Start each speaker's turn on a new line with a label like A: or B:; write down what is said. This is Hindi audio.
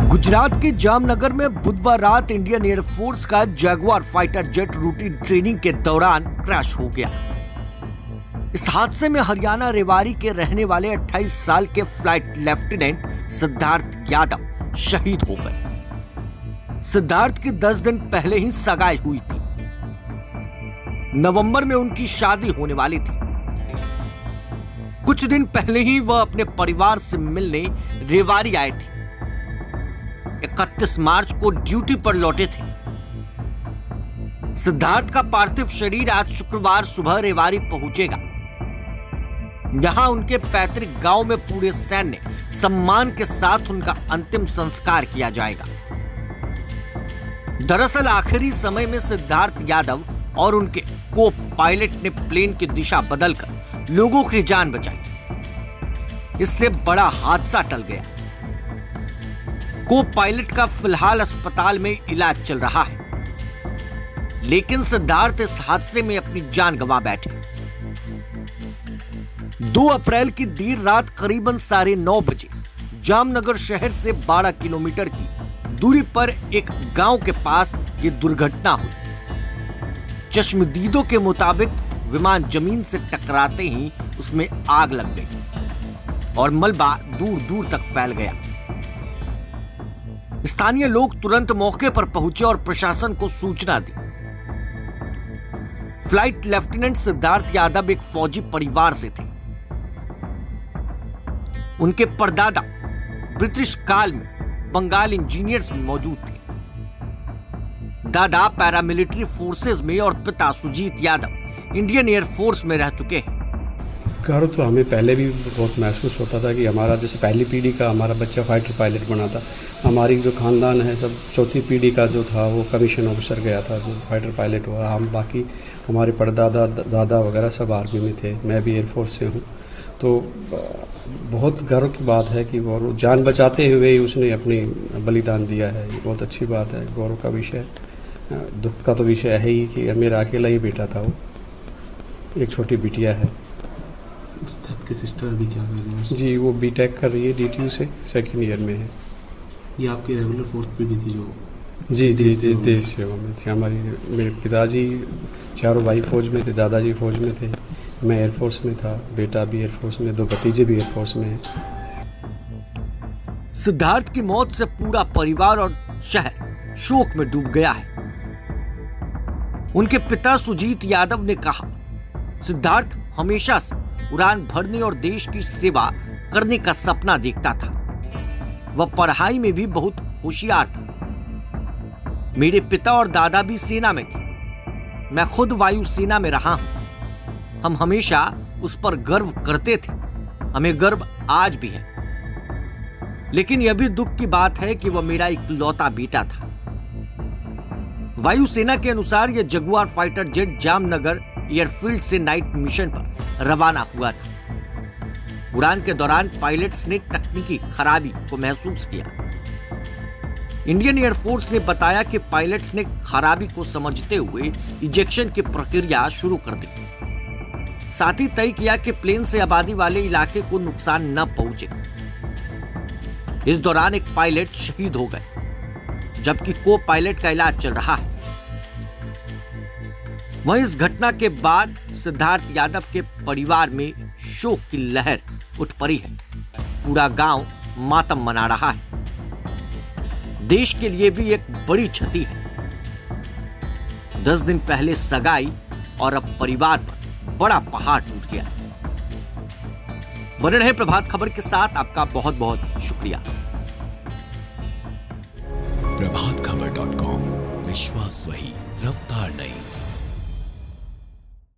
A: गुजरात के जामनगर में बुधवार रात इंडियन एयरफोर्स का Jaguar fighter jet routine training के दौरान क्रैश हो गया। इस हादसे में हरियाणा रेवाड़ी के रहने वाले 28 साल के फ्लाइट लेफ्टिनेंट सिद्धार्थ यादव शहीद हो गए। सिद्धार्थ की 10 दिन पहले ही सगाई हुई थी। नवंबर में उनकी शादी होने वाली थी। कुछ दिन पहले ही वह अपने परिवार से मिलने रेवाड़ी आए थे। 31 मार्च को ड्यूटी पर लौटे थे। सिद्धार्थ का पार्थिव शरीर आज शुक्रवार सुबह रेवाड़ी पहुंचेगा। यहां उनके पैतृक गांव में पूरे सैन्य सम्मान के साथ उनका अंतिम संस्कार किया जाएगा। दरअसल आखिरी समय में सिद्धार्थ यादव और उनके को पायलट ने प्लेन की दिशा बदलकर लोगों की जान बचाई। इससे बड़ा हादसा टल गया। को पायलट का फिलहाल अस्पताल में इलाज चल रहा है, लेकिन सिद्धार्थ इस हादसे में अपनी जान गंवा बैठे। 2 अप्रैल की देर रात करीबन 9:30 बजे जामनगर शहर से 12 किलोमीटर की दूरी पर एक गांव के पास ये दुर्घटना हुई। चश्मदीदों के मुताबिक विमान जमीन से टकराते ही उसमें आग लग गई और मलबा दूर दूर तक फैल गया। स्थानीय लोग तुरंत मौके पर पहुंचे और प्रशासन को सूचना दी। फ्लाइट लेफ्टिनेंट सिद्धार्थ यादव एक फौजी परिवार से थे। उनके परदादा ब्रिटिश काल में बंगाल इंजीनियर्स में मौजूद थे। दादा पैरामिलिट्री फोर्सेस में और पिता सुजीत यादव इंडियन एयरफोर्स में रह चुके हैं।
B: घर तो हमें पहले भी बहुत महसूस होता था कि हमारा जैसे पहली पीढ़ी का हमारा बच्चा फाइटर पायलट बना था। हमारी जो खानदान है सब चौथी पीढ़ी का जो था वो कमीशन ऑफिसर गया था, जो फाइटर पायलट हुआ। हम बाकी हमारे परदादा दादा वगैरह सब आर्मी में थे। मैं भी एयरफोर्स से हूँ। तो बहुत गर्व की बात है कि वो जान बचाते हुए ही उसने अपनी बलिदान दिया है। ये बहुत अच्छी बात है, गौरव का विषय। दुख का तो विषय है ही कि मेरा अकेला ही बेटा था। वो एक छोटी बिटिया है।
C: आपकी सिस्टर अभी क्या कर रही है?
B: जी, वो बीटेक कर रही है, DTU से 2nd ईयर में है।
C: ये आपकी रेगुलर 4th पीढ़ी थी जो?
B: जी, देश सेवा में थी। मेरे पिताजी चारों भाई फौज में थे, दादाजी फौज में थे, मैं एयरफोर्स में था, बेटा भी एयरफोर्स में, 2 भतीजे भी एयरफोर्स में हैं।
A: सिद्धार्थ की मौत से पूरा परिवार और शहर शोक में डूब गया है। उनके पिता सुजीत यादव ने कहा, सिद्धार्थ हमेशा से उड़ान भरने और देश की सेवा करने का सपना देखता था। वह पढ़ाई में भी बहुत होशियार था। मेरे पिता और दादा भी सेना में थे। मैं खुद वायु सेना में रहा हूं। हम हमेशा उस पर गर्व करते थे। हमें गर्व आज भी है। लेकिन यह भी दुख की बात है कि वह मेरा इकलौता बेटा था। वायुसेना के अनुसार यह Jaguar fighter jet Jamnagar airfield से नाइट मिशन पर रवाना हुआ था। उड़ान के दौरान पायलट्स ने तकनीकी खराबी को महसूस किया। इंडियन एयरफोर्स ने बताया कि पायलट्स ने खराबी को समझते हुए इजेक्शन की प्रक्रिया शुरू कर दी। साथ ही तय किया कि प्लेन से आबादी वाले इलाके को नुकसान न पहुंचे। इस दौरान एक पायलट शहीद हो गए, जबकि को पायलट का इलाज चल रहा है। वहीं इस घटना के बाद सिद्धार्थ यादव के परिवार में शोक की लहर उठ पड़ी है। पूरा गांव मातम मना रहा है। देश के लिए भी एक बड़ी क्षति है। 10 दिन पहले सगाई और अब परिवार पर बड़ा पहाड़ टूट गया। बने रहे प्रभात खबर के साथ। आपका बहुत बहुत शुक्रिया।
D: प्रभातखबर.com, विश्वास वही, रफ्तार नहीं।